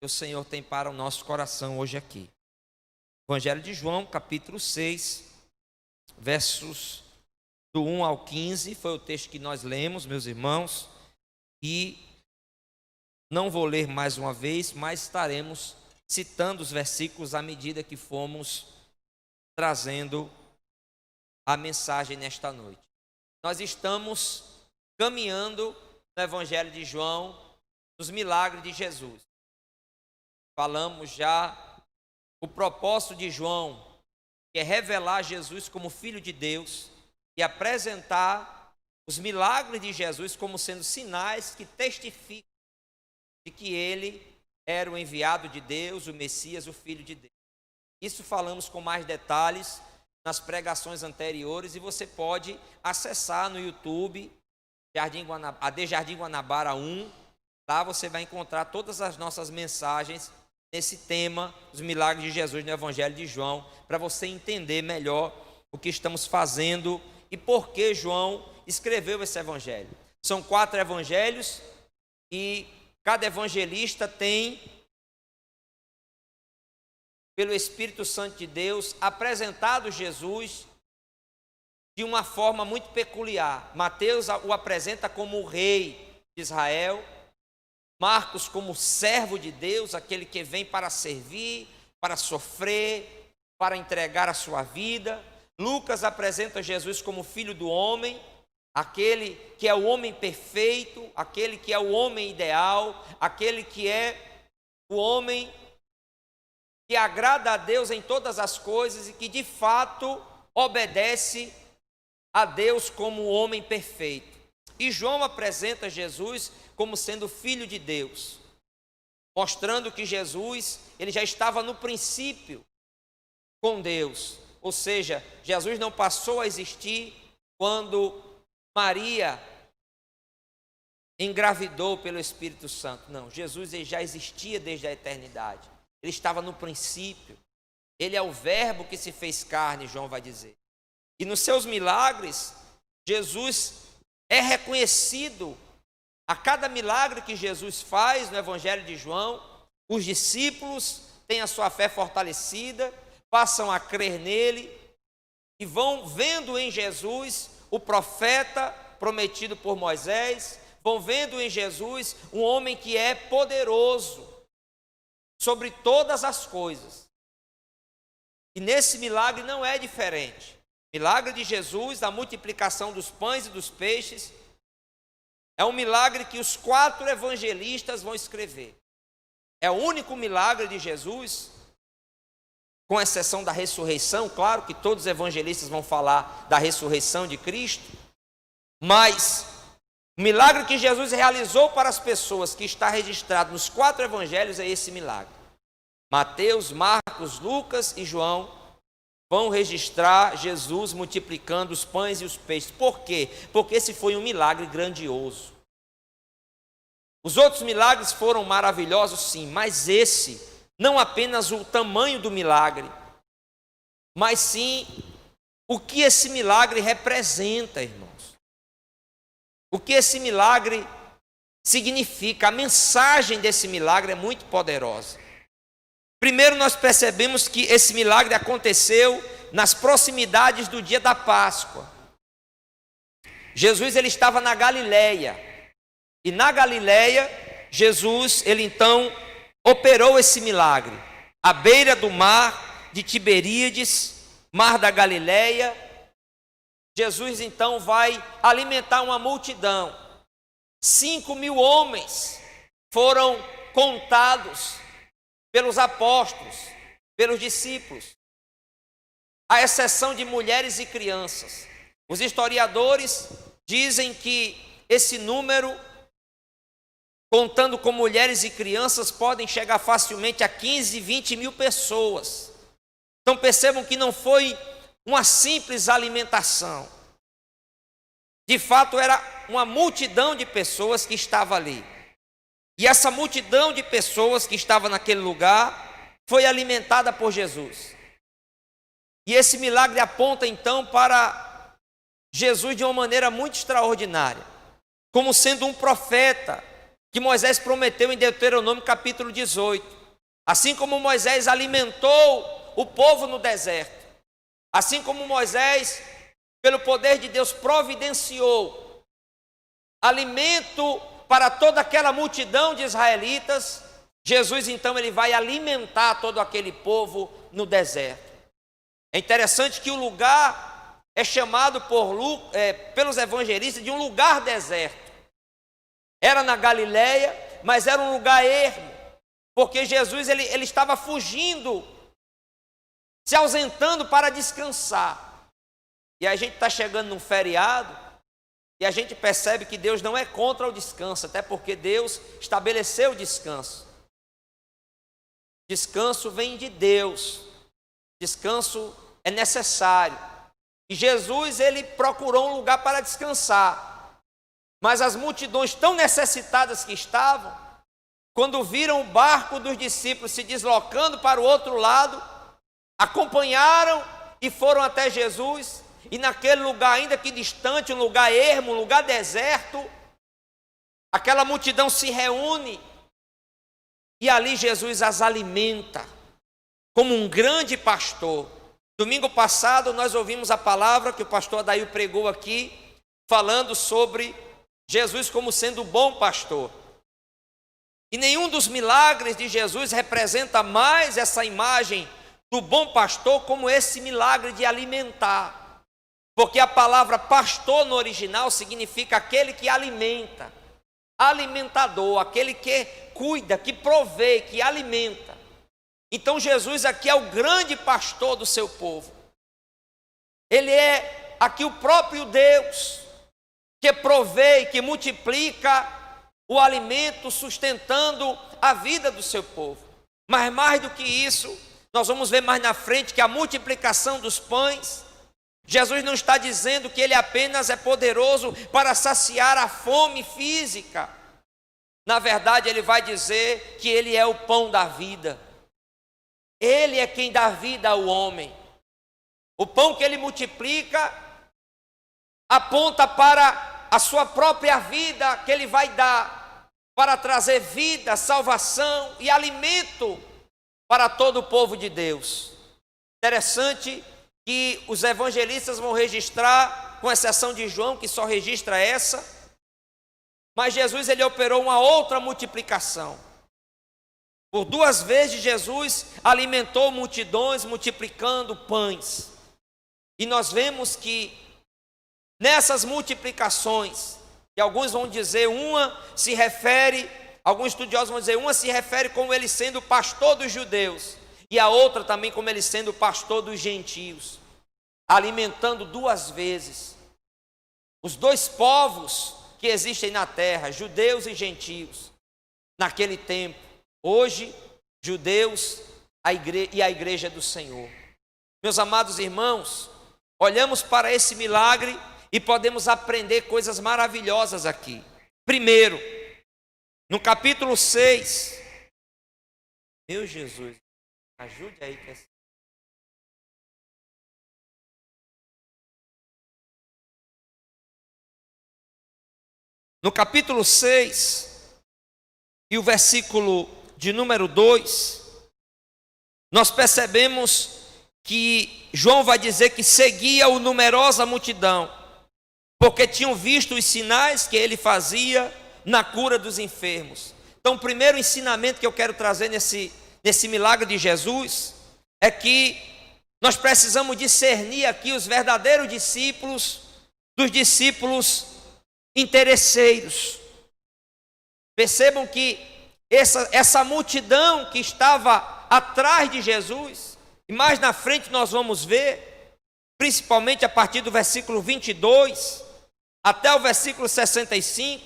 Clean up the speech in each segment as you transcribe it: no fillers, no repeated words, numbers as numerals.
que o Senhor tem para o nosso coração hoje aqui. Evangelho de João, capítulo 6, versos do 1 ao 15, foi o texto que nós lemos, meus irmãos, e não vou ler mais uma vez, mas estaremos citando os versículos à medida que formos trazendo a mensagem nesta noite. Nós estamos caminhando no Evangelho de João, nos milagres de Jesus. Falamos já o propósito de João, que é revelar Jesus como Filho de Deus e apresentar os milagres de Jesus como sendo sinais que testificam de que ele era o enviado de Deus, o Messias, o Filho de Deus. Isso falamos com mais detalhes nas pregações anteriores e você pode acessar no YouTube AD Jardim Guanabara 1. Lá você vai encontrar todas as nossas mensagens nesse tema, os milagres de Jesus no Evangelho de João, para você entender melhor o que estamos fazendo e por que João escreveu esse evangelho. São 4 evangelhos e cada evangelista tem, pelo Espírito Santo de Deus, apresentado Jesus de uma forma muito peculiar. Mateus o apresenta como o rei de Israel, Marcos como servo de Deus, aquele que vem para servir, para sofrer, para entregar a sua vida. Lucas apresenta Jesus como filho do homem, aquele que é o homem perfeito, aquele que é o homem ideal, aquele que é o homem que agrada a Deus em todas as coisas e que de fato obedece a Deus como o homem perfeito. E João apresenta Jesus como sendo filho de Deus, mostrando que Jesus ele já estava no princípio com Deus, ou seja, Jesus não passou a existir quando Maria engravidou pelo Espírito Santo. Não, Jesus ele já existia desde a eternidade. Ele estava no princípio. Ele é o verbo que se fez carne, João vai dizer. E nos seus milagres, Jesus é reconhecido. A cada milagre que Jesus faz no Evangelho de João, os discípulos têm a sua fé fortalecida, passam a crer nele e vão vendo em Jesus o profeta prometido por Moisés, vão vendo em Jesus um homem que é poderoso sobre todas as coisas. E nesse milagre não é diferente. O milagre de Jesus, a multiplicação dos pães e dos peixes, é um milagre que os 4 evangelistas vão escrever. É o único milagre de Jesus, com exceção da ressurreição. Claro que todos os evangelistas vão falar da ressurreição de Cristo, mas o milagre que Jesus realizou para as pessoas, que está registrado nos 4 evangelhos, é esse milagre. Mateus, Marcos, Lucas e João vão registrar Jesus multiplicando os pães e os peixes. Por quê? Porque esse foi um milagre grandioso. Os outros milagres foram maravilhosos, sim, mas esse, não apenas o tamanho do milagre, mas sim o que esse milagre representa, irmãos. O que esse milagre significa. A mensagem desse milagre é muito poderosa. Primeiro nós percebemos que esse milagre aconteceu nas proximidades do dia da Páscoa. Jesus ele estava na Galileia. E na Galileia, Jesus ele então operou esse milagre. À beira do mar de Tiberíades, mar da Galileia, Jesus então vai alimentar uma multidão. 5.000 homens foram contados pelos apóstolos, pelos discípulos, à exceção de mulheres e crianças. Os historiadores dizem que esse número, contando com mulheres e crianças, podem chegar facilmente a 15, 20 mil pessoas. Então percebam que não foi uma simples alimentação. De fato, era uma multidão de pessoas que estava ali. E essa multidão de pessoas que estava naquele lugar foi alimentada por Jesus. E esse milagre aponta então para Jesus de uma maneira muito extraordinária, como sendo um profeta que Moisés prometeu em Deuteronômio capítulo 18. Assim como Moisés alimentou o povo no deserto, assim como Moisés, pelo poder de Deus, providenciou alimento para toda aquela multidão de israelitas, Jesus então ele vai alimentar todo aquele povo no deserto. É interessante que o lugar é chamado pelos evangelistas de um lugar deserto. Era na Galileia, mas era um lugar ermo, porque Jesus ele estava fugindo, se ausentando para descansar. E a gente está chegando num feriado e a gente percebe que Deus não é contra o descanso, até porque Deus estabeleceu o descanso. Descanso vem de Deus, descanso é necessário. E Jesus ele procurou um lugar para descansar, mas as multidões tão necessitadas que estavam, quando viram o barco dos discípulos se deslocando para o outro lado, acompanharam e foram até Jesus. E naquele lugar, ainda que distante, um lugar ermo, um lugar deserto, aquela multidão se reúne e ali Jesus as alimenta como um grande pastor. Domingo passado nós ouvimos a palavra que o pastor Adair pregou aqui, falando sobre Jesus como sendo o bom pastor. E nenhum dos milagres de Jesus representa mais essa imagem do bom pastor como esse milagre de alimentar. Porque a palavra pastor no original significa aquele que alimenta, alimentador, aquele que cuida, que provê, que alimenta. Então Jesus aqui é o grande pastor do seu povo. Ele é aqui o próprio Deus, que provê e que multiplica o alimento, sustentando a vida do seu povo. Mas mais do que isso, nós vamos ver mais na frente que a multiplicação dos pães, Jesus não está dizendo que ele apenas é poderoso para saciar a fome física. Na verdade, ele vai dizer que ele é o pão da vida. Ele é quem dá vida ao homem. O pão que ele multiplica aponta para a sua própria vida que ele vai dar, para trazer vida, salvação e alimento para todo o povo de Deus. Interessante que os evangelistas vão registrar, com exceção de João, que só registra essa, mas Jesus ele operou uma outra multiplicação. Por 2 vezes Jesus alimentou multidões, multiplicando pães. E nós vemos que nessas multiplicações, e alguns vão dizer, alguns estudiosos vão dizer, uma se refere como ele sendo pastor dos judeus, e a outra também como ele sendo pastor dos gentios, alimentando 2 vezes os 2 povos que existem na terra, judeus e gentios, naquele tempo. Hoje, judeus e a igreja do Senhor. Meus amados irmãos, olhamos para esse milagre e podemos aprender coisas maravilhosas aqui. Primeiro, no capítulo 6, meu Jesus, ajude aí. No capítulo 6, e o versículo de número 2, nós percebemos que João vai dizer que seguia-o numerosa multidão, porque tinham visto os sinais que ele fazia na cura dos enfermos. Então, o primeiro ensinamento que eu quero trazer nesse milagre de Jesus é que nós precisamos discernir aqui os verdadeiros discípulos dos discípulos interesseiros. Percebam que essa multidão que estava atrás de Jesus, e mais na frente nós vamos ver, principalmente a partir do versículo 22 até o versículo 65,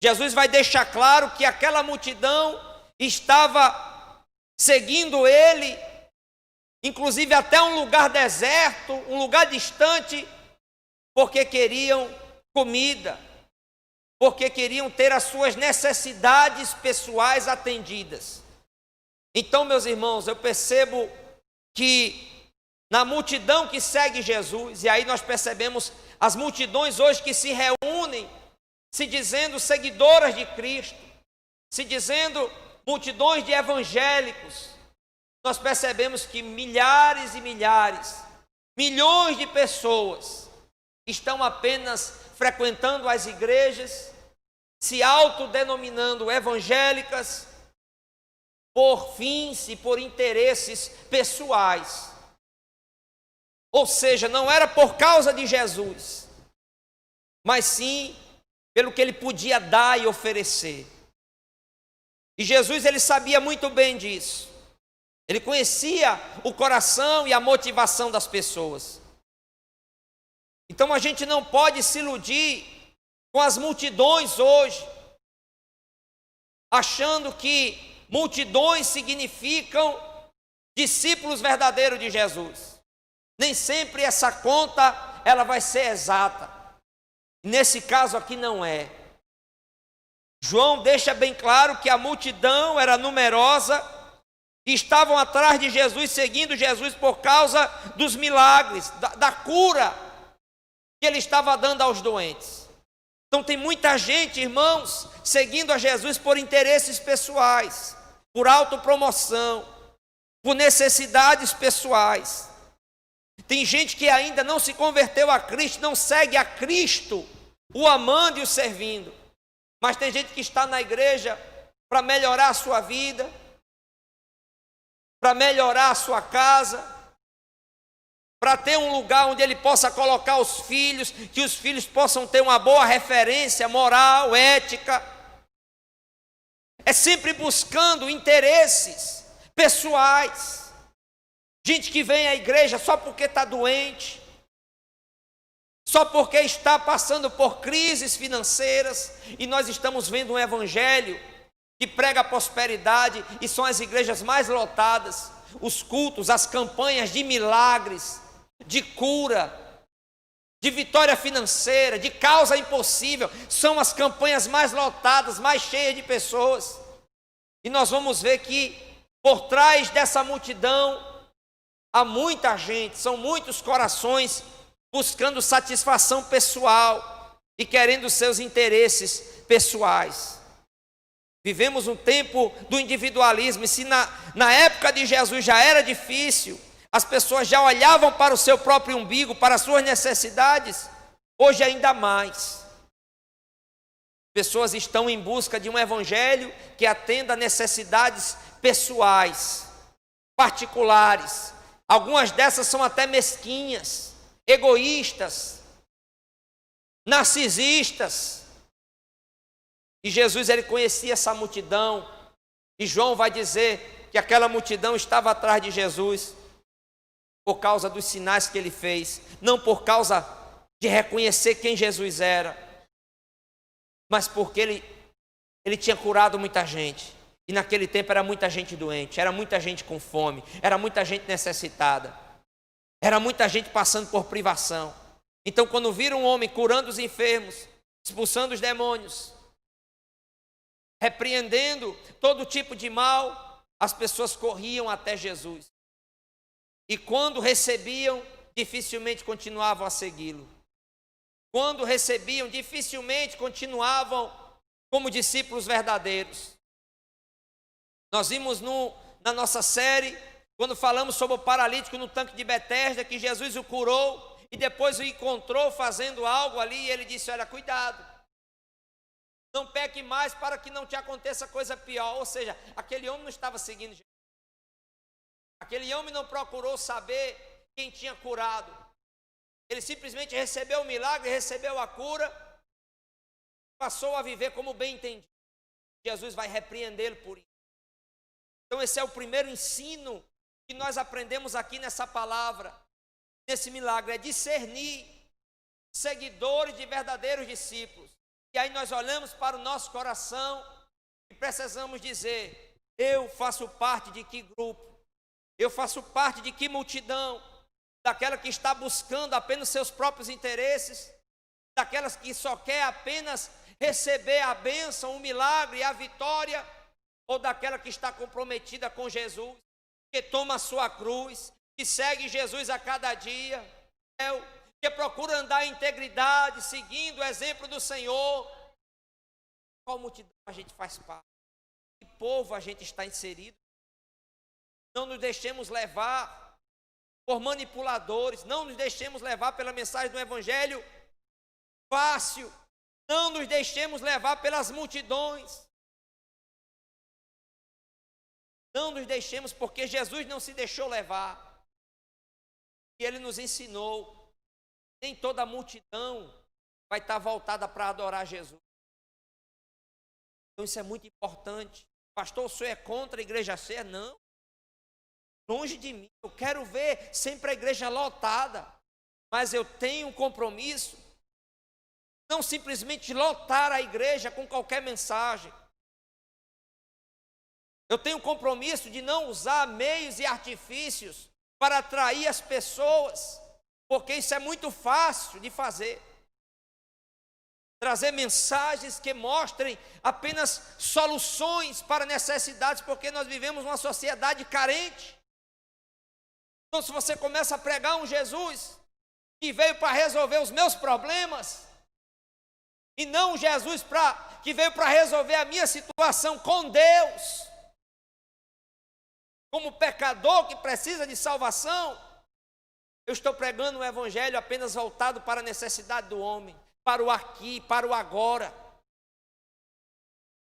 Jesus vai deixar claro que aquela multidão estava seguindo ele, inclusive até um lugar deserto, um lugar distante, porque queriam comida, porque queriam ter as suas necessidades pessoais atendidas. Então, meus irmãos, eu percebo que na multidão que segue Jesus, e aí nós percebemos as multidões hoje que se reúnem, se dizendo seguidoras de Cristo, se dizendo multidões de evangélicos, nós percebemos que milhares e milhares, milhões de pessoas estão apenas frequentando as igrejas, se autodenominando evangélicas, por fins e por interesses pessoais. Ou seja, não era por causa de Jesus, mas sim pelo que ele podia dar e oferecer. E Jesus, ele sabia muito bem disso. Ele conhecia o coração e a motivação das pessoas. Então a gente não pode se iludir com as multidões hoje, achando que multidões significam discípulos verdadeiros de Jesus. Nem sempre essa conta ela vai ser exata. Nesse caso aqui não é. João deixa bem claro que a multidão era numerosa e estavam atrás de Jesus, seguindo Jesus por causa dos milagres, da cura que ele estava dando aos doentes. Então tem muita gente, irmãos, seguindo a Jesus por interesses pessoais, por autopromoção, por necessidades pessoais. Tem gente que ainda não se converteu a Cristo, não segue a Cristo, o amando e o servindo. Mas tem gente que está na igreja para melhorar a sua vida, para melhorar a sua casa, para ter um lugar onde ele possa colocar os filhos, que os filhos possam ter uma boa referência moral, ética. É sempre buscando interesses pessoais. Gente que vem à igreja só porque está doente, só porque está passando por crises financeiras, e nós estamos vendo um evangelho que prega a prosperidade, e são as igrejas mais lotadas, os cultos, as campanhas de milagres, de cura, de vitória financeira, de causa impossível, são as campanhas mais lotadas, mais cheias de pessoas. E nós vamos ver que por trás dessa multidão há muita gente, são muitos corações buscando satisfação pessoal e querendo seus interesses pessoais. Vivemos um tempo do individualismo, e se na época de Jesus já era difícil, as pessoas já olhavam para o seu próprio umbigo, para as suas necessidades, hoje ainda mais. Pessoas estão em busca de um evangelho que atenda a necessidades pessoais, particulares. Algumas dessas são até mesquinhas, egoístas, narcisistas. E Jesus, ele conhecia essa multidão, e João vai dizer que aquela multidão estava atrás de Jesus por causa dos sinais que ele fez, não por causa de reconhecer quem Jesus era, mas porque ele tinha curado muita gente. E naquele tempo era muita gente doente, era muita gente com fome, era muita gente necessitada, era muita gente passando por privação. Então, quando viram um homem curando os enfermos, expulsando os demônios, repreendendo todo tipo de mal, as pessoas corriam até Jesus. E quando recebiam, dificilmente continuavam a segui-lo. Quando recebiam, dificilmente continuavam como discípulos verdadeiros. Nós vimos na nossa série, quando falamos sobre o paralítico no tanque de Betesda, que Jesus o curou e depois o encontrou fazendo algo ali, e ele disse: olha, cuidado, não peque mais para que não te aconteça coisa pior. Ou seja, aquele homem não estava seguindo Jesus. Aquele homem não procurou saber quem tinha curado. Ele simplesmente recebeu o milagre, recebeu a cura, passou a viver como bem entendido. Jesus vai repreendê-lo por isso. Então esse é o primeiro ensino que nós aprendemos aqui nessa palavra, nesse milagre, é discernir seguidores de verdadeiros discípulos. E aí nós olhamos para o nosso coração e precisamos dizer: eu faço parte de que grupo? Eu faço parte de que multidão? Daquela que está buscando apenas seus próprios interesses, daquelas que só quer apenas receber a bênção, o milagre e a vitória, ou daquela que está comprometida com Jesus, que toma a sua cruz, que segue Jesus a cada dia, que procura andar em integridade, seguindo o exemplo do Senhor? Qual multidão a gente faz parte? que povo a gente está inserido. Não nos deixemos levar por manipuladores, não nos deixemos levar pela mensagem do evangelho fácil, não nos deixemos levar pelas multidões. Não nos deixemos, porque Jesus não se deixou levar. E Ele nos ensinou, nem toda a multidão vai estar voltada para adorar Jesus. Então isso é muito importante. Pastor, o senhor é contra a igreja cheia? Não. Longe de mim, eu quero ver sempre a igreja lotada. Mas eu tenho um compromisso, não simplesmente lotar a igreja com qualquer mensagem. Eu tenho um compromisso de não usar meios e artifícios para atrair as pessoas, porque isso é muito fácil de fazer. Trazer mensagens que mostrem apenas soluções para necessidades, porque nós vivemos uma sociedade carente. Então, se você começa a pregar um Jesus que veio para resolver os meus problemas, e não um Jesus que veio para resolver a minha situação com Deus, como pecador que precisa de salvação, eu estou pregando um evangelho apenas voltado para a necessidade do homem, para o aqui, para o agora.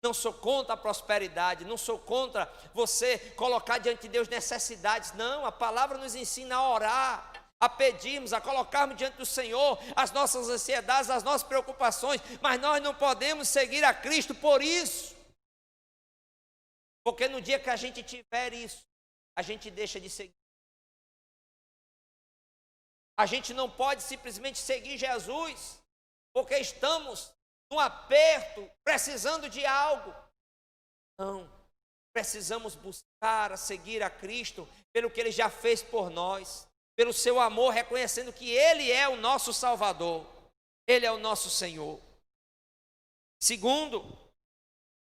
Não sou contra a prosperidade, não sou contra você colocar diante de Deus necessidades, não. A palavra nos ensina a orar, a pedirmos, a colocarmos diante do Senhor as nossas ansiedades, as nossas preocupações, mas nós não podemos seguir a Cristo por isso. Porque no dia que a gente tiver isso, a gente deixa de seguir. A gente não pode simplesmente seguir Jesus, porque estamos num aperto, precisando de algo. Não, precisamos buscar a seguir a Cristo, pelo que Ele já fez por nós, pelo seu amor, reconhecendo que Ele é o nosso Salvador, Ele é o nosso Senhor. Segundo,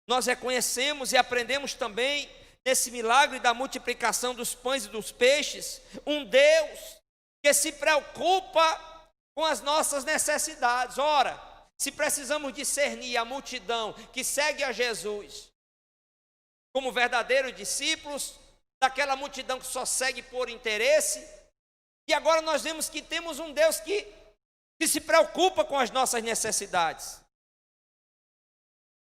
nós reconhecemos e aprendemos também, nesse milagre da multiplicação dos pães e dos peixes, um Deus que se preocupa com as nossas necessidades. Ora, se precisamos discernir a multidão que segue a Jesus como verdadeiros discípulos, daquela multidão que só segue por interesse, e agora nós vemos que temos um Deus que se preocupa com as nossas necessidades.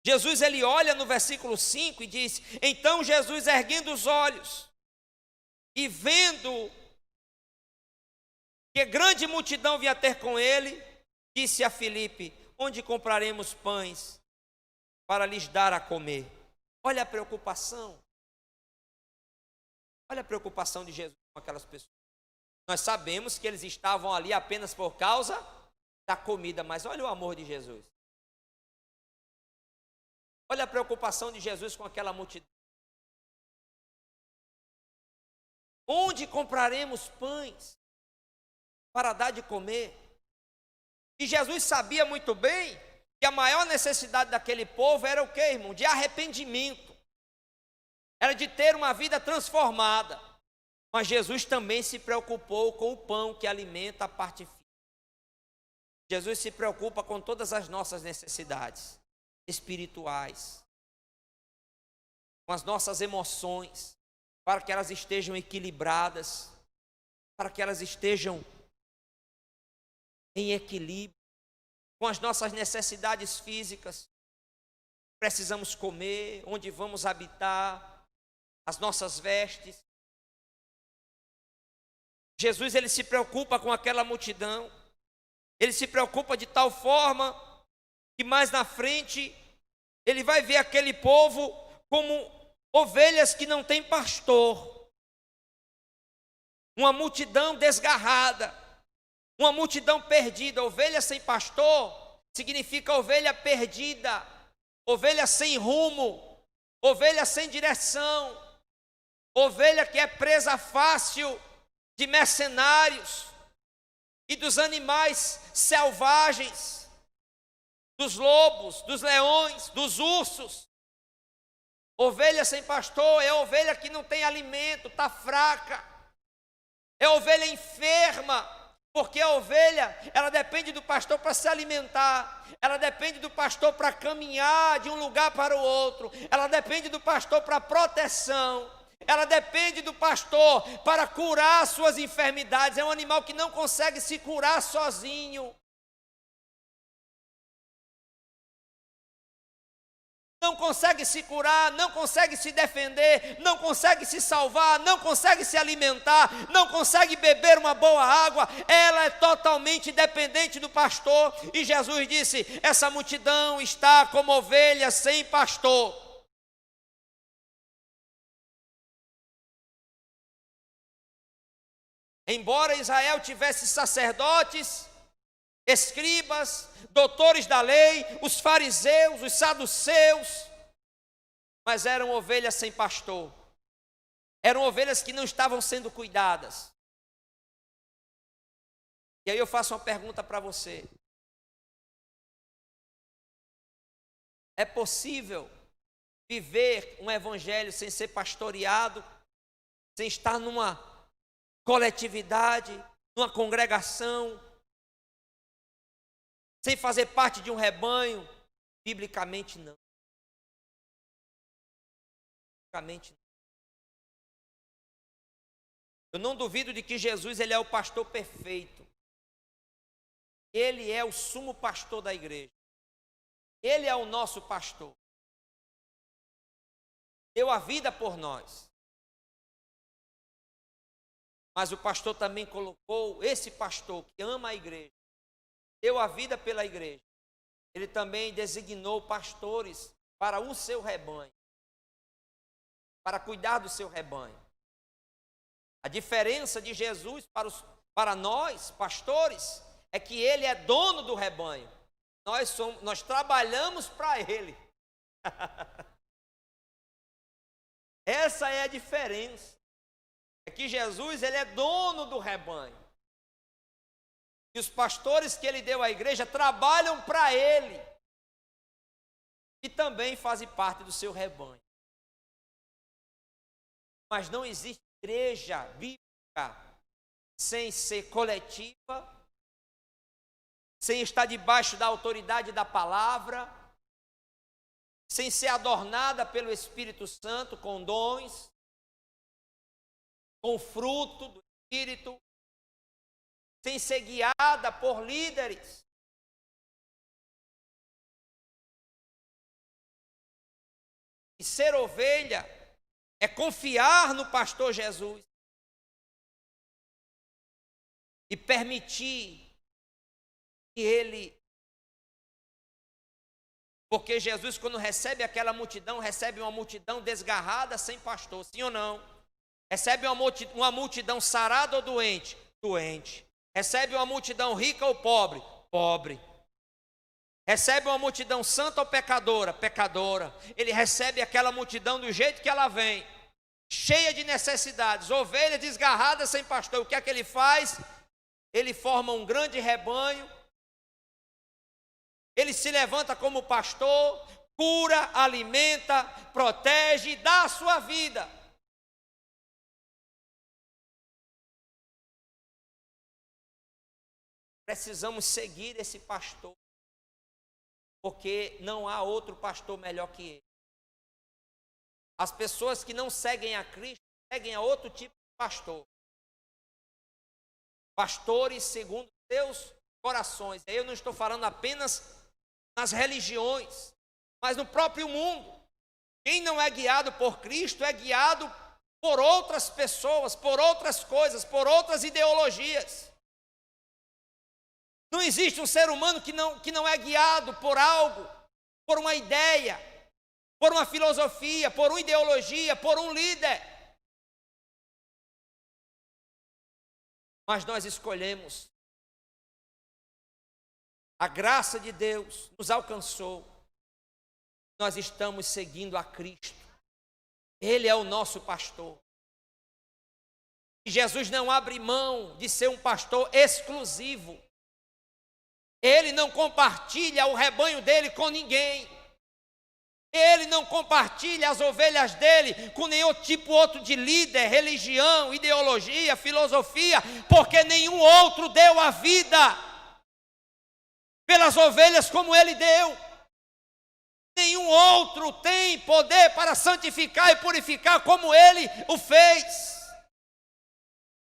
Jesus, ele olha no versículo 5 e diz: então Jesus, erguendo os olhos e vendo que grande multidão vinha ter com ele, disse a Filipe: onde compraremos pães para lhes dar a comer? Olha a preocupação. Olha a preocupação de Jesus com aquelas pessoas. Nós sabemos que eles estavam ali apenas por causa da comida, mas olha o amor de Jesus. Olha a preocupação de Jesus com aquela multidão. Onde compraremos pães para dar de comer? E Jesus sabia muito bem que a maior necessidade daquele povo era o quê, irmão? De arrependimento. Era de ter uma vida transformada. Mas Jesus também se preocupou com o pão que alimenta a parte física. Jesus se preocupa com todas as nossas necessidades espirituais, com as nossas emoções, para que elas estejam equilibradas, para que elas estejam em equilíbrio, com as nossas necessidades físicas. Precisamos comer, onde vamos habitar, as nossas vestes. Jesus, ele se preocupa com aquela multidão, ele se preocupa de tal forma que mais na frente ele vai ver aquele povo como ovelhas que não têm pastor, uma multidão desgarrada, uma multidão perdida. Ovelha sem pastor significa ovelha perdida, ovelha sem rumo, ovelha sem direção, ovelha que é presa fácil de mercenários e dos animais selvagens, dos lobos, dos leões, dos ursos. Ovelha sem pastor é ovelha que não tem alimento, está fraca, é ovelha enferma, Porque a ovelha, ela depende do pastor para se alimentar, ela depende do pastor para caminhar de um lugar para o outro, ela depende do pastor para proteção, ela depende do pastor para curar suas enfermidades. É um animal que não consegue se curar sozinho. Não consegue se curar, não consegue se defender, não consegue se salvar, não consegue se alimentar, não consegue beber uma boa água. Ela é totalmente dependente do pastor. E Jesus disse: essa multidão está como ovelha sem pastor. Embora Israel tivesse sacerdotes, escribas, doutores da lei, os fariseus, os saduceus, mas eram ovelhas sem pastor, eram ovelhas que não estavam sendo cuidadas. E aí eu faço uma pergunta para você: é possível viver um evangelho sem ser pastoreado, sem estar numa coletividade, numa congregação, sem fazer parte de um rebanho? Biblicamente não. Biblicamente não. Eu não duvido de que Jesus, ele é o pastor perfeito. Ele é o sumo pastor da igreja. Ele é o nosso pastor. Deu a vida por nós. Mas o pastor também colocou, esse pastor que ama a igreja, deu a vida pela igreja, ele também designou pastores para o seu rebanho, para cuidar do seu rebanho. A diferença de Jesus para nós, pastores, é que ele é dono do rebanho. Nós trabalhamos para ele. Essa é a diferença. É que Jesus, ele é dono do rebanho. E os pastores que ele deu à igreja trabalham para ele. E também fazem parte do seu rebanho. Mas não existe igreja bíblica sem ser coletiva, sem estar debaixo da autoridade da palavra, sem ser adornada pelo Espírito Santo com dons, com fruto do Espírito, sem ser guiada por líderes. E ser ovelha é confiar no pastor Jesus e permitir que ele... Porque Jesus, quando recebe aquela multidão, recebe uma multidão desgarrada sem pastor, sim ou não? Recebe uma multidão sarada ou doente? Doente. Recebe uma multidão rica ou pobre? Pobre. Recebe uma multidão santa ou pecadora? Pecadora. Ele recebe aquela multidão do jeito que ela vem, cheia de necessidades, ovelha desgarrada sem pastor. O que é que ele faz? Ele forma um grande rebanho, ele se levanta como pastor, cura, alimenta, protege, dá a sua vida. Precisamos seguir esse pastor, porque não há outro pastor melhor que ele. As pessoas que não seguem a Cristo, seguem a outro tipo de pastor. Pastores segundo seus corações. Eu não estou falando apenas nas religiões, mas no próprio mundo. Quem não é guiado por Cristo é guiado por outras pessoas, por outras coisas, por outras ideologias. Não existe um ser humano que não é guiado por algo, por uma ideia, por uma filosofia, por uma ideologia, por um líder. Mas nós escolhemos. A graça de Deus nos alcançou. Nós estamos seguindo a Cristo. Ele é o nosso pastor. E Jesus não abre mão de ser um pastor exclusivo. Ele não compartilha o rebanho dele com ninguém. Ele não compartilha as ovelhas dele com nenhum tipo outro de líder, religião, ideologia, filosofia, porque nenhum outro deu a vida pelas ovelhas como ele deu. Nenhum outro tem poder para santificar e purificar como ele o fez.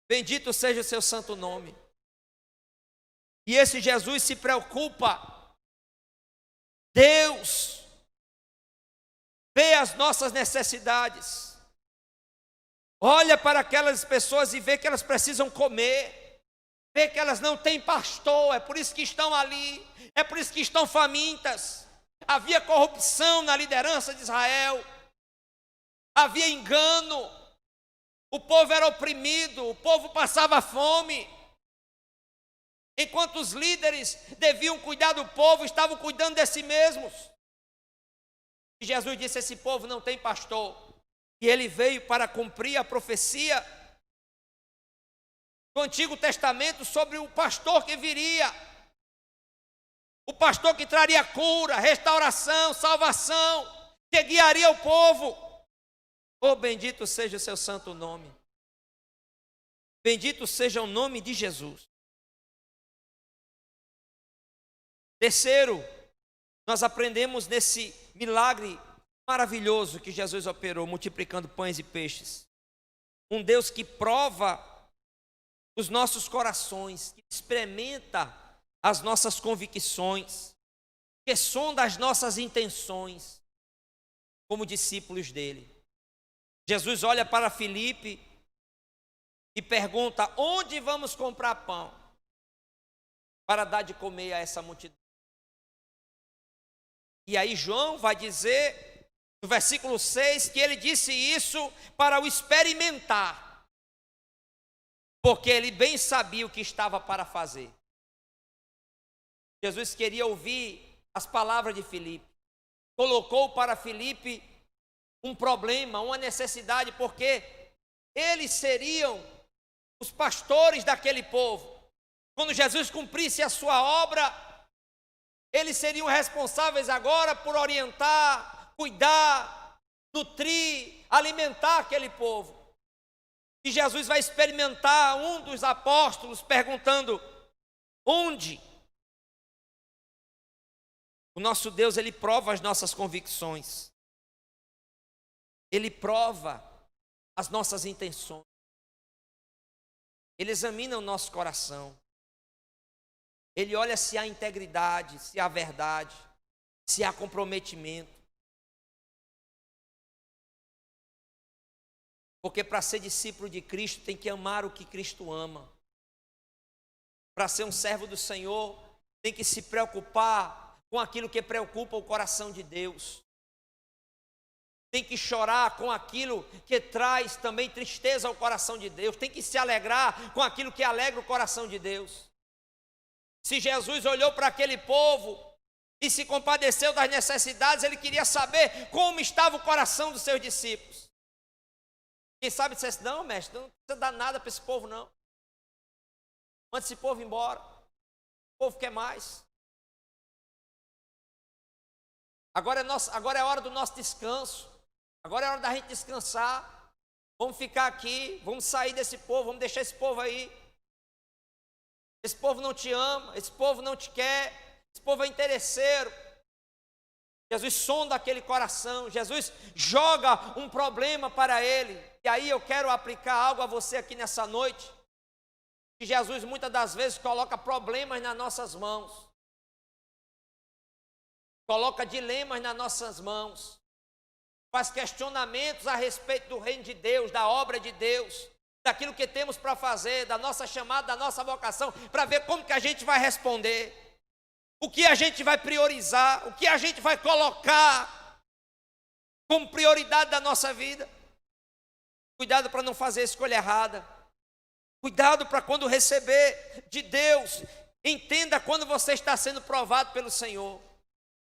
Bendito seja o seu santo nome. E esse Jesus se preocupa. Deus vê as nossas necessidades. Olha para aquelas pessoas e vê que elas precisam comer. Vê que elas não têm pastor, é por isso que estão ali. É por isso que estão famintas. Havia corrupção na liderança de Israel. Havia engano. O povo era oprimido, o povo passava fome. Enquanto os líderes deviam cuidar do povo, estavam cuidando de si mesmos. E Jesus disse: esse povo não tem pastor. E ele veio para cumprir a profecia do Antigo Testamento sobre o pastor que viria. O pastor que traria cura, restauração, salvação, que guiaria o povo. Oh, bendito seja o seu santo nome. Bendito seja o nome de Jesus. Terceiro, nós aprendemos nesse milagre maravilhoso que Jesus operou, multiplicando pães e peixes. Um Deus que prova os nossos corações, que experimenta as nossas convicções, que sonda as nossas intenções, como discípulos dele. Jesus olha para Filipe e pergunta: onde vamos comprar pão para dar de comer a essa multidão? E aí João vai dizer, no versículo 6, que ele disse isso para o experimentar, porque ele bem sabia o que estava para fazer. Jesus queria ouvir as palavras de Filipe. Colocou para Filipe um problema, uma necessidade, porque eles seriam os pastores daquele povo. Quando Jesus cumprisse a sua obra, eles seriam responsáveis agora por orientar, cuidar, nutrir, alimentar aquele povo. E Jesus vai experimentar um dos apóstolos perguntando: onde? O nosso Deus, ele prova as nossas convicções. Ele prova as nossas intenções. Ele examina o nosso coração. Ele olha se há integridade, se há verdade, se há comprometimento. Porque para ser discípulo de Cristo tem que amar o que Cristo ama. Para ser um servo do Senhor tem que se preocupar com aquilo que preocupa o coração de Deus. Tem que chorar com aquilo que traz também tristeza ao coração de Deus. Tem que se alegrar com aquilo que alegra o coração de Deus. Se Jesus olhou para aquele povo e se compadeceu das necessidades, ele queria saber como estava o coração dos seus discípulos. Quem sabe dissesse: não, mestre, não precisa dar nada para esse povo, não. Manda esse povo embora. O povo quer mais. Agora é a hora do nosso descanso. Agora é hora da gente descansar. Vamos ficar aqui, vamos sair desse povo, vamos deixar esse povo aí. Esse povo não te ama, esse povo não te quer, esse povo é interesseiro. Jesus sonda aquele coração, Jesus joga um problema para ele. E aí eu quero aplicar algo a você aqui nessa noite. Que Jesus muitas das vezes coloca problemas nas nossas mãos. Coloca dilemas nas nossas mãos. Faz questionamentos a respeito do reino de Deus, da obra de Deus, daquilo que temos para fazer, da nossa chamada, da nossa vocação, para ver como que a gente vai responder, o que a gente vai priorizar, o que a gente vai colocar como prioridade da nossa vida. Cuidado para não fazer a escolha errada. Cuidado para quando receber de Deus, entenda quando você está sendo provado pelo Senhor.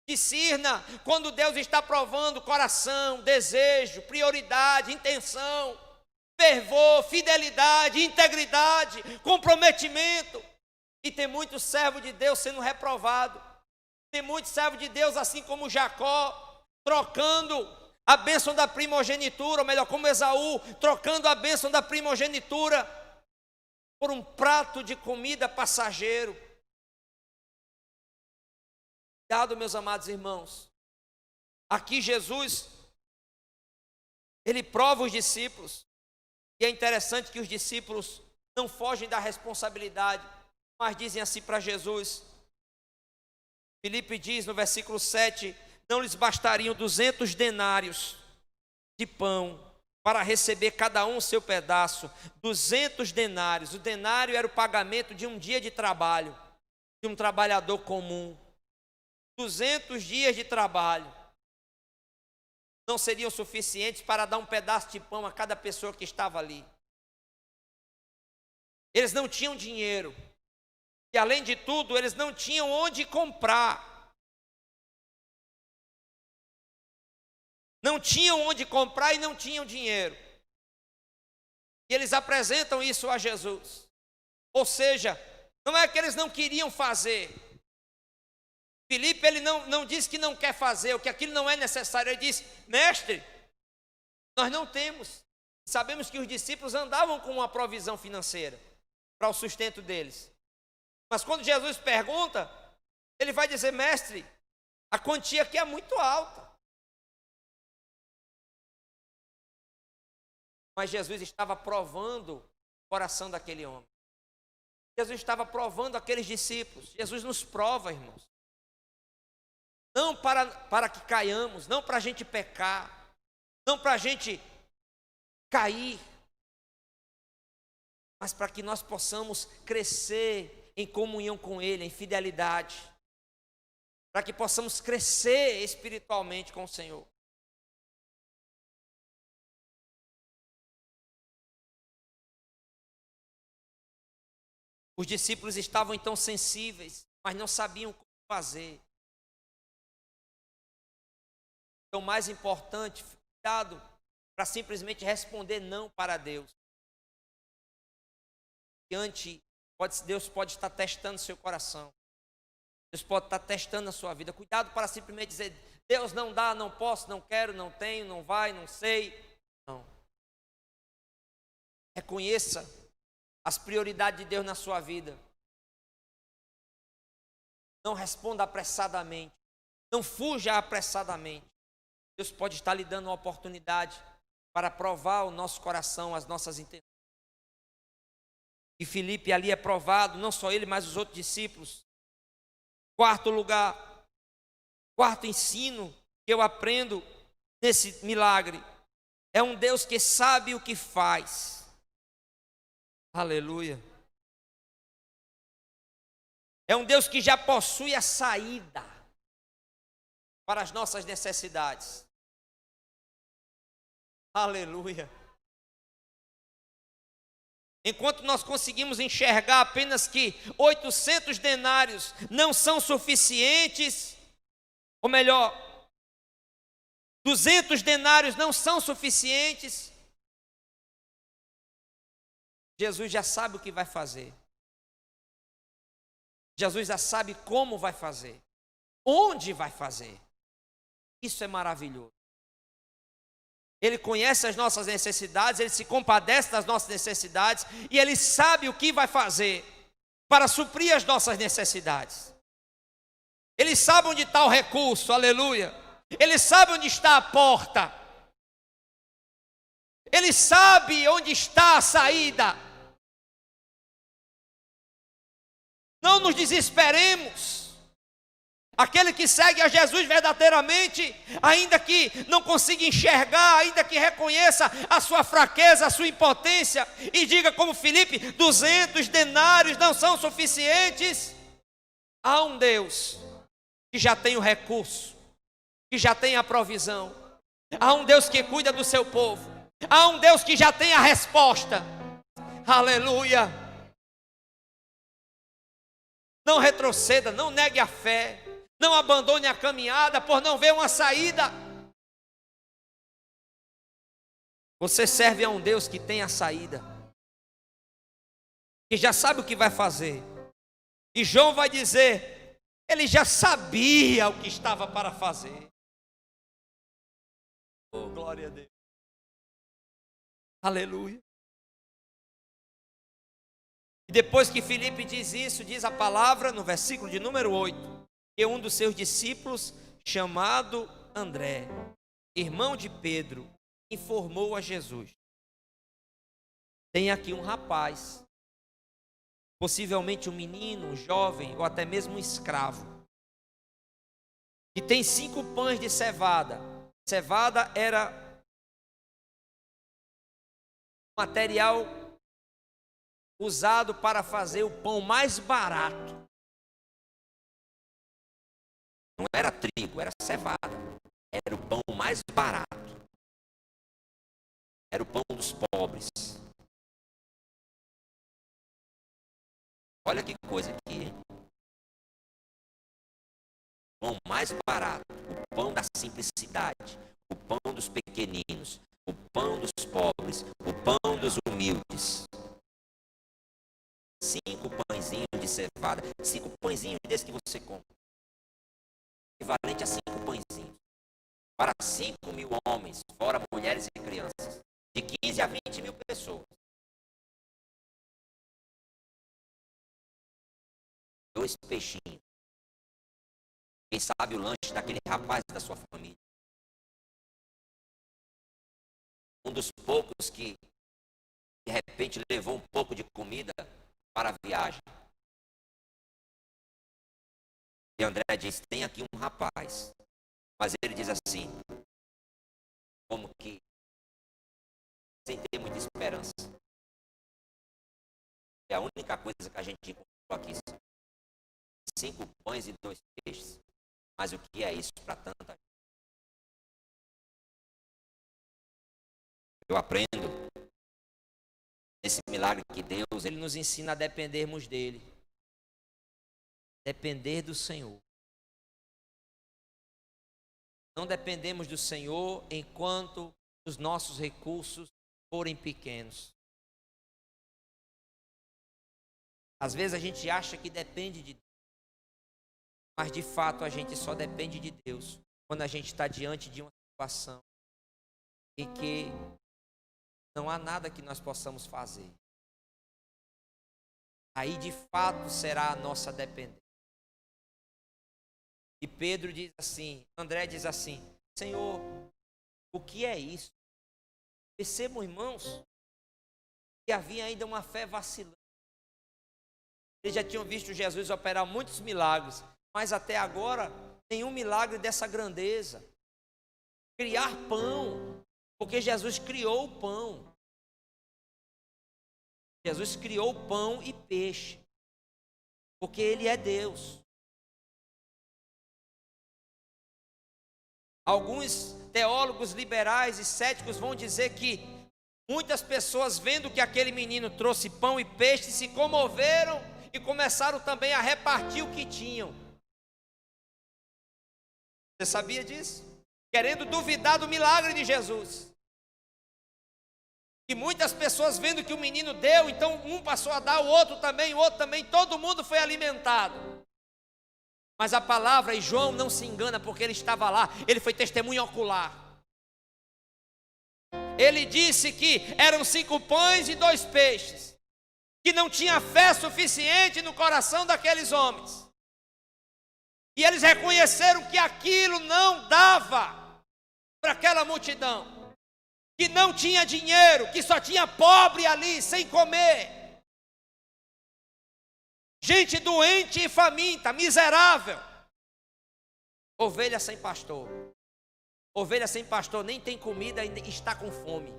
Discirna quando Deus está provando coração, desejo, prioridade, intenção, fervor, fidelidade, integridade, comprometimento. E tem muito servo de Deus sendo reprovado. Tem muito servo de Deus, assim como Jacó, trocando a bênção da primogenitura, ou melhor, como Esaú, trocando a bênção da primogenitura por um prato de comida passageiro. Cuidado, meus amados irmãos. Aqui Jesus, ele prova os discípulos. E é interessante que os discípulos não fogem da responsabilidade, mas dizem assim para Jesus. Filipe diz no versículo 7, não lhes bastariam 200 denários de pão para receber cada um o seu pedaço. 200 denários. O denário era o pagamento de um dia de trabalho, de um trabalhador comum. 200 dias de trabalho não seriam suficientes para dar um pedaço de pão a cada pessoa que estava ali. Eles não tinham dinheiro. E além de tudo, eles não tinham onde comprar. Não tinham onde comprar e não tinham dinheiro. E eles apresentam isso a Jesus. Ou seja, não é que eles não queriam fazer. Filipe, ele não diz que não quer fazer, ou que aquilo não é necessário. Ele diz, mestre, nós não temos. Sabemos que os discípulos andavam com uma provisão financeira para o sustento deles. Mas quando Jesus pergunta, ele vai dizer, mestre, a quantia aqui é muito alta. Mas Jesus estava provando o coração daquele homem. Jesus estava provando aqueles discípulos. Jesus nos prova, irmãos. Não para que caiamos, não para a gente pecar, não para a gente cair, mas para que nós possamos crescer em comunhão com Ele, em fidelidade, para que possamos crescer espiritualmente com o Senhor. Os discípulos estavam então sensíveis, mas não sabiam como fazer. Então, o mais importante, cuidado para simplesmente responder não para Deus. Deus pode estar testando seu coração. Deus pode estar testando a sua vida. Cuidado para simplesmente dizer, Deus não dá, não posso, não quero, não tenho, não vai, não sei. Não. Reconheça as prioridades de Deus na sua vida. Não responda apressadamente. Não fuja apressadamente. Deus pode estar lhe dando uma oportunidade para provar o nosso coração, as nossas intenções. E Filipe ali é provado, não só ele, mas os outros discípulos. Quarto lugar, quarto ensino que eu aprendo nesse milagre, é um Deus que sabe o que faz. Aleluia. É um Deus que já possui a saída para as nossas necessidades. Aleluia. Enquanto nós conseguimos enxergar apenas que 800 denários não são suficientes, ou melhor, 200 denários não são suficientes, Jesus já sabe o que vai fazer. Jesus já sabe como vai fazer, onde vai fazer. Isso é maravilhoso. Ele conhece as nossas necessidades, Ele se compadece das nossas necessidades e Ele sabe o que vai fazer para suprir as nossas necessidades. Ele sabe onde está o recurso, aleluia. Ele sabe onde está a porta. Ele sabe onde está a saída. Não nos desesperemos. Aquele que segue a Jesus verdadeiramente, ainda que não consiga enxergar, ainda que reconheça a sua fraqueza, a sua impotência, e diga como Filipe, 200 denários não são suficientes. Há um Deus que já tem o recurso, que já tem a provisão. Há um Deus que cuida do seu povo. Há um Deus que já tem a resposta. Aleluia. Não retroceda, não negue a fé. Não abandone a caminhada por não ver uma saída. Você serve a um Deus que tem a saída, que já sabe o que vai fazer. E João vai dizer, ele já sabia o que estava para fazer. Oh, glória a Deus. Aleluia. E depois que Filipe diz isso, diz a palavra no versículo de número 8, que um dos seus discípulos, chamado André, irmão de Pedro, informou a Jesus: tem aqui um rapaz, possivelmente um menino, um jovem ou até mesmo um escravo, que tem 5 pães de cevada. Cevada era material usado para fazer o pão mais barato. Não era trigo, era cevada. Era o pão mais barato. Era o pão dos pobres. Olha que coisa aqui, hein? O pão mais barato, o pão da simplicidade, o pão dos pequeninos, o pão dos pobres, o pão dos humildes. 5 pãezinhos de cevada, 5 pãezinhos desse que você compra, equivalente a 5 pãezinhos, para 5.000 homens, fora mulheres e crianças, de 15 a 20.000 pessoas. 2 peixinhos. Quem sabe o lanche daquele rapaz da sua família. Um dos poucos que, de repente, levou um pouco de comida para a viagem. E André diz: tem aqui um rapaz. Mas ele diz assim, como que, sem ter muita esperança. É a única coisa que a gente encontrou aqui. 5 pães e 2 peixes. Mas o que é isso para tanta gente? Eu aprendo esse milagre que Deus, Ele nos ensina a dependermos dEle. Depender do Senhor. Não dependemos do Senhor enquanto os nossos recursos forem pequenos. Às vezes a gente acha que depende de Deus, mas de fato a gente só depende de Deus quando a gente está diante de uma situação em que não há nada que nós possamos fazer. Aí de fato será a nossa dependência. E Pedro diz assim, André diz assim: Senhor, o que é isso? Percebam, irmãos, que havia ainda uma fé vacilante. Eles já tinham visto Jesus operar muitos milagres, mas até agora nenhum milagre dessa grandeza. Criar pão, porque Jesus criou o pão. Jesus criou pão e peixe, porque Ele é Deus. Alguns teólogos liberais e céticos vão dizer que muitas pessoas, vendo que aquele menino trouxe pão e peixe, se comoveram e começaram também a repartir o que tinham. Você sabia disso? Querendo duvidar do milagre de Jesus. E muitas pessoas vendo que o menino deu, então um passou a dar, o outro também, todo mundo foi alimentado. Mas a palavra, e João não se engana porque ele estava lá, ele foi testemunha ocular. Ele disse que eram 5 pães e 2 peixes, que não tinha fé suficiente no coração daqueles homens. E eles reconheceram que aquilo não dava para aquela multidão, que não tinha dinheiro, que só tinha pobre ali, sem comer. Gente doente e faminta, miserável. Ovelha sem pastor. Ovelha sem pastor nem tem comida e está com fome.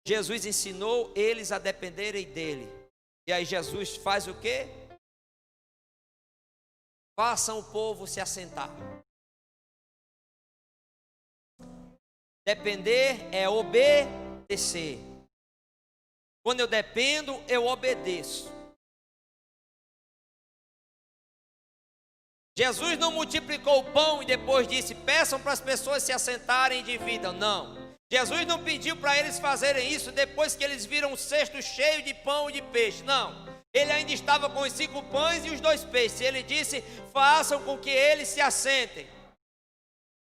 Jesus ensinou eles a dependerem dele. E aí Jesus faz o quê? Façam o povo se assentar. Depender é obedecer. Quando eu dependo, eu obedeço. Jesus não multiplicou o pão e depois disse: peçam para as pessoas se assentarem e dividam. Não. Jesus não pediu para eles fazerem isso depois que eles viram um cesto cheio de pão e de peixe. Não. Ele ainda estava com os 5 pães e os 2 peixes. Ele disse: façam com que eles se assentem.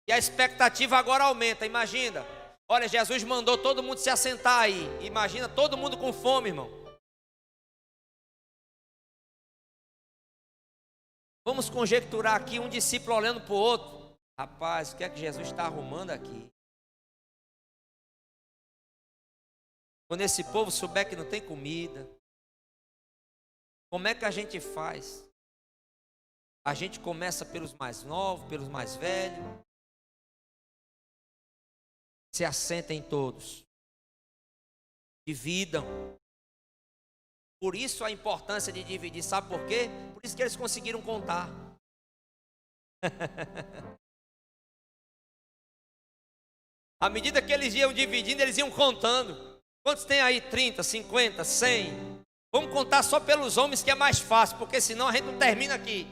E a expectativa agora aumenta. Imagina, olha, Jesus mandou todo mundo se assentar aí. Imagina todo mundo com fome, irmão. Vamos conjecturar aqui um discípulo olhando para o outro. Rapaz, o que é que Jesus está arrumando aqui? Quando esse povo souber que não tem comida, como é que a gente faz? A gente começa pelos mais novos, pelos mais velhos. Se assentem todos. Dividam. Por isso a importância de dividir. Sabe por quê? Por isso que eles conseguiram contar. À medida que eles iam dividindo, eles iam contando. Quantos tem aí? 30, 50, 100? Vamos contar só pelos homens, que é mais fácil, porque senão a gente não termina aqui.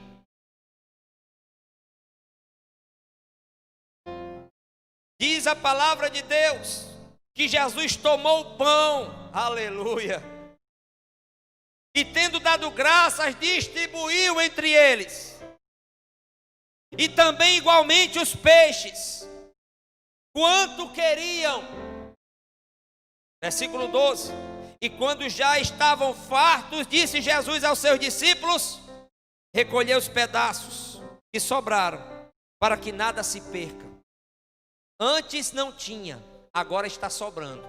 Diz a palavra de Deus que Jesus tomou o pão, aleluia, e tendo dado graças, distribuiu entre eles, e também igualmente os peixes, quanto queriam. Versículo 12. E quando já estavam fartos, disse Jesus aos seus discípulos: recolhei os pedaços que sobraram, para que nada se perca. Antes não tinha, agora está sobrando.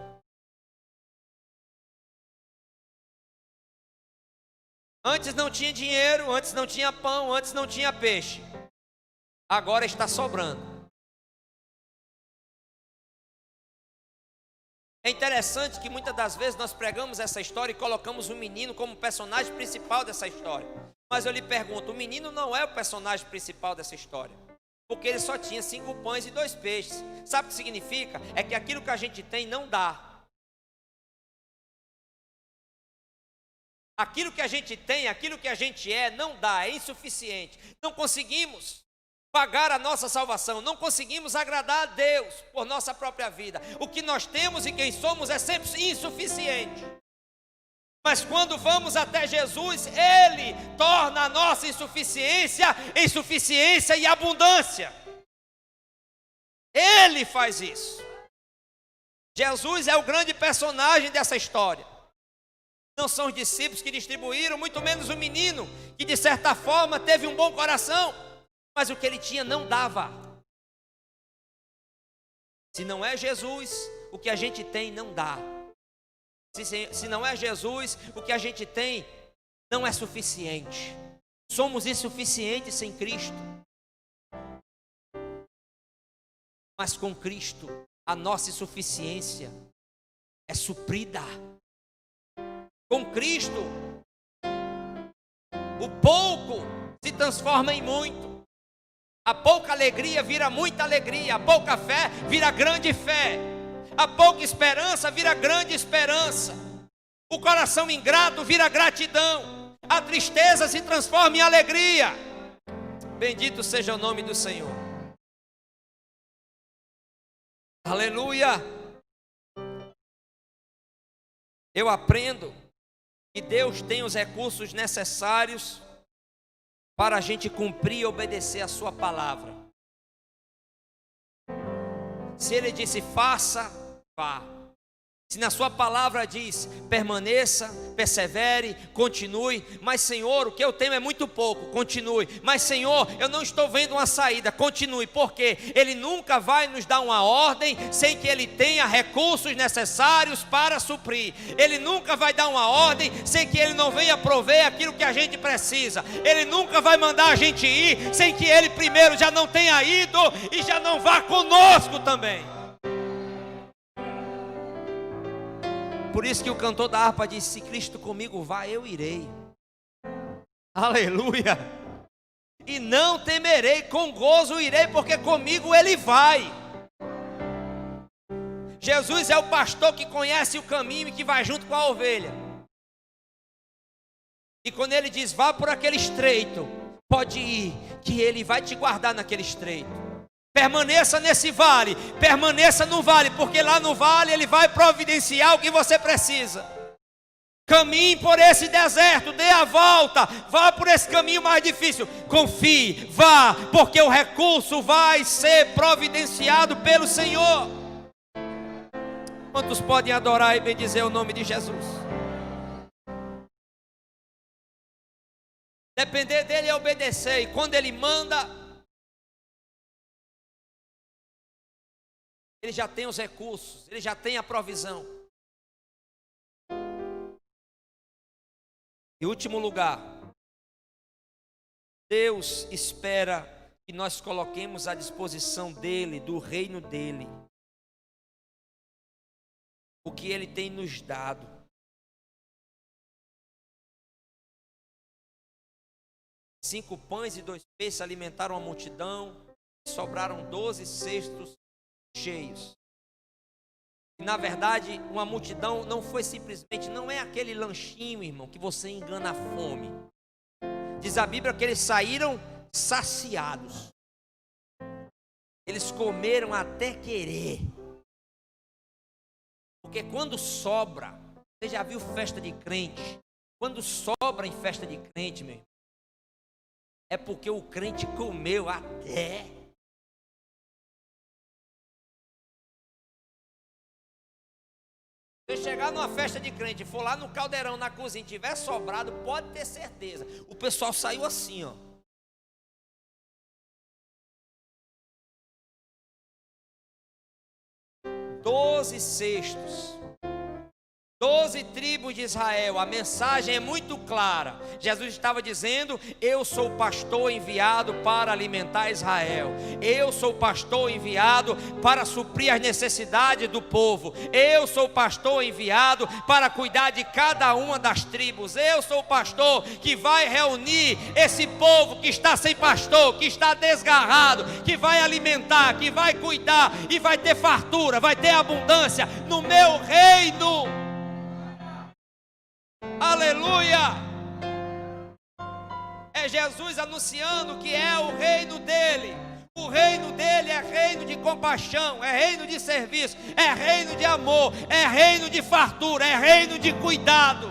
Antes não tinha dinheiro, antes não tinha pão, antes não tinha peixe. Agora está sobrando. É interessante que muitas das vezes nós pregamos essa história e colocamos o menino como personagem principal dessa história. Mas eu lhe pergunto, o menino não é o personagem principal dessa história, porque ele só tinha 5 pães e 2 peixes. Sabe o que significa? É que aquilo que a gente tem não dá. Aquilo que a gente tem, aquilo que a gente é, não dá, é insuficiente. Não conseguimos pagar a nossa salvação, não conseguimos agradar a Deus por nossa própria vida. O que nós temos e quem somos é sempre insuficiente. Mas quando vamos até Jesus, Ele torna a nossa insuficiência em suficiência e abundância. Ele faz isso. Jesus é o grande personagem dessa história. Não são os discípulos que distribuíram, muito menos o menino, que de certa forma teve um bom coração, mas o que ele tinha não dava. Se não é Jesus, o que a gente tem não dá. Se não é Jesus, o que a gente tem não é suficiente. Somos insuficientes sem Cristo. Mas com Cristo, a nossa insuficiência é suprida. Com Cristo, o pouco se transforma em muito. A pouca alegria vira muita alegria. A pouca fé vira grande fé. A pouca esperança vira grande esperança. O coração ingrato vira gratidão. A tristeza se transforma em alegria. Bendito seja o nome do Senhor. Aleluia. Eu aprendo que Deus tem os recursos necessários para a gente cumprir e obedecer a sua palavra. Se Ele disse faça, vá. Se na sua palavra diz permaneça, persevere, continue. Mas Senhor, o que eu tenho é muito pouco, continue. Mas Senhor, eu não estou vendo uma saída, continue. Porque Ele nunca vai nos dar uma ordem sem que Ele tenha recursos necessários para suprir. Ele nunca vai dar uma ordem sem que Ele não venha prover aquilo que a gente precisa. Ele nunca vai mandar a gente ir sem que Ele primeiro já não tenha ido e já não vá conosco também. Por isso que o cantor da harpa disse: se Cristo comigo vai, eu irei. Aleluia. E não temerei, com gozo irei, porque comigo Ele vai. Jesus é o pastor que conhece o caminho e que vai junto com a ovelha. E quando Ele diz vá por aquele estreito, pode ir, que Ele vai te guardar naquele estreito. Permaneça nesse vale, permaneça no vale, porque lá no vale Ele vai providenciar o que você precisa. Caminhe por esse deserto, dê a volta, vá por esse caminho mais difícil. Confie, vá, porque o recurso vai ser providenciado pelo Senhor. Quantos podem adorar e bendizer o nome de Jesus? Depender dele é obedecer, e quando ele manda, ele já tem os recursos, ele já tem a provisão. Em último lugar, Deus espera que nós coloquemos à disposição dele, do reino dele, o que ele tem nos dado. Cinco pães e 2 peixes alimentaram a multidão, sobraram 12 cestos cheios. E na verdade, uma multidão não foi simplesmente, não é aquele lanchinho, irmão, que você engana a fome. Diz a Bíblia que eles saíram saciados. Eles comeram até querer. Porque quando sobra, você já viu festa de crente? Quando sobra em festa de crente, meu irmão, é porque o crente comeu até. Se chegar numa festa de crente, for lá no caldeirão, na cozinha, tiver sobrado, pode ter certeza. O pessoal saiu assim, ó. Doze cestos. 12 tribos de Israel, a mensagem é muito clara. Jesus estava dizendo: eu sou o pastor enviado para alimentar Israel. Eu sou o pastor enviado para suprir as necessidades do povo. Eu sou o pastor enviado para cuidar de cada uma das tribos. Eu sou o pastor que vai reunir esse povo que está sem pastor, que está desgarrado, que vai alimentar, que vai cuidar e vai ter fartura, vai ter abundância no meu reino. Aleluia! É Jesus anunciando que é o reino dele. O reino dele é reino de compaixão, é reino de serviço, é reino de amor, é reino de fartura, é reino de cuidado.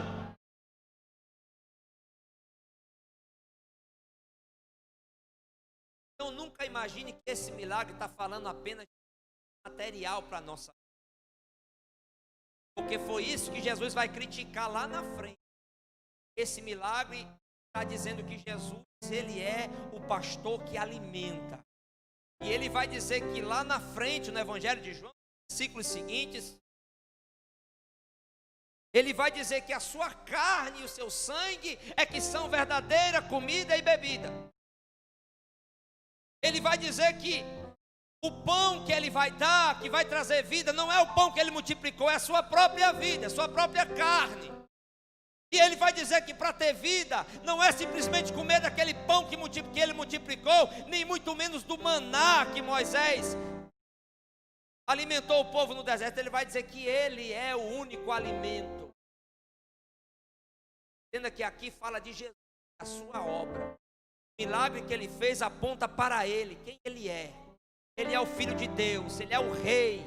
Então nunca imagine que esse milagre está falando apenas de material para a nossa vida. Porque foi isso que Jesus vai criticar lá na frente. Esse milagre está dizendo que Jesus, ele é o pastor que alimenta. E ele vai dizer que lá na frente, no Evangelho de João, versículos seguintes, ele vai dizer que a sua carne e o seu sangue é que são verdadeira comida e bebida. Ele vai dizer que o pão que ele vai dar, que vai trazer vida, não é o pão que ele multiplicou, é a sua própria vida, a sua própria carne. E ele vai dizer que para ter vida, não é simplesmente comer daquele pão que ele multiplicou, nem muito menos do maná que Moisés alimentou o povo no deserto. Ele vai dizer que ele é o único alimento. Entenda que aqui fala de Jesus, a sua obra. O milagre que ele fez aponta para ele, quem ele é. Ele é o Filho de Deus, ele é o Rei,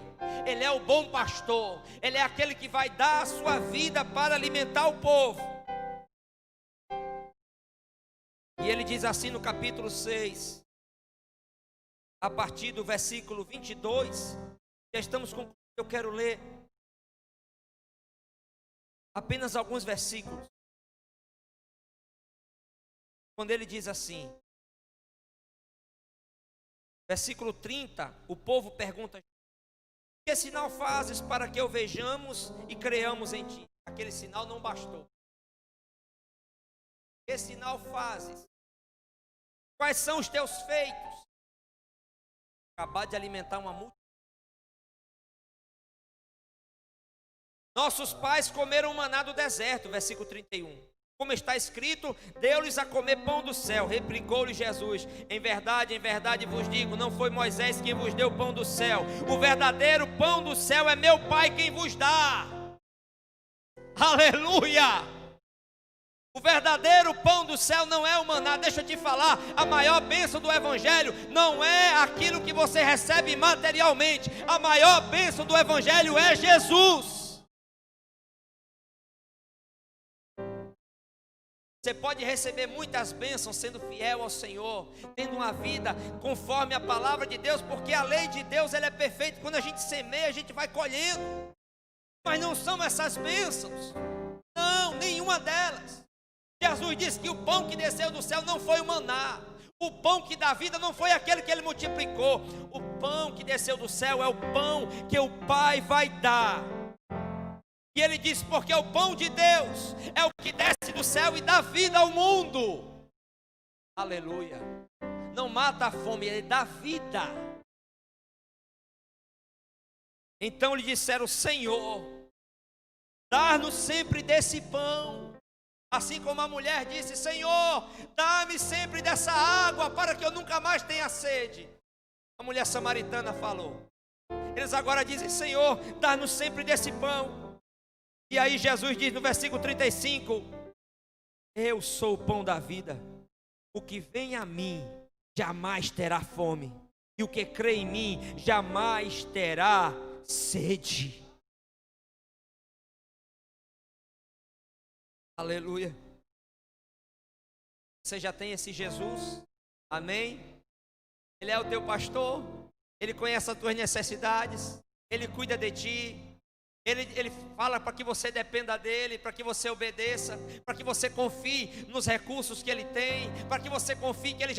ele é o bom pastor, ele é aquele que vai dar a sua vida para alimentar o povo. E ele diz assim no capítulo 6, a partir do versículo 22, já estamos concluindo, eu quero ler apenas alguns versículos. Quando ele diz assim, versículo 30, o povo pergunta: que sinal fazes para que o vejamos e creamos em ti? Aquele sinal não bastou. Que sinal fazes? Quais são os teus feitos? Acabar de alimentar uma multidão. Nossos pais comeram maná do deserto, versículo 31. Como está escrito, deu-lhes a comer pão do céu. Replicou-lhe Jesus: em verdade vos digo, não foi Moisés quem vos deu o pão do céu. O verdadeiro pão do céu é meu Pai quem vos dá. Aleluia! O verdadeiro pão do céu não é o maná. Deixa eu te falar, a maior bênção do Evangelho não é aquilo que você recebe materialmente. A maior bênção do Evangelho é Jesus. Você pode receber muitas bênçãos sendo fiel ao Senhor, tendo uma vida conforme a palavra de Deus, porque a lei de Deus ela é perfeita. Quando a gente semeia, a gente vai colhendo. Mas não são essas bênçãos. Não, nenhuma delas. Jesus disse que o pão que desceu do céu não foi o maná. O pão que dá vida não foi aquele que ele multiplicou. O pão que desceu do céu é o pão que o Pai vai dar. E ele diz, porque o pão de Deus é o que desce do céu e dá vida ao mundo. Aleluia. Não mata a fome, ele dá vida. Então lhe disseram, Senhor, dá-nos sempre desse pão. Assim como a mulher disse, Senhor, dá-me sempre dessa água para que eu nunca mais tenha sede. A mulher samaritana falou. Eles agora dizem, Senhor, dá-nos sempre desse pão. E aí Jesus diz no versículo 35, eu sou o pão da vida. O que vem a mim jamais terá fome. E o que crê em mim jamais terá sede. Aleluia. Você já tem esse Jesus? Amém? Ele é o teu pastor. Ele conhece as tuas necessidades. Ele cuida de ti. Ele fala para que você dependa dele, para que você obedeça, para que você confie nos recursos que ele tem, para que você confie que ele já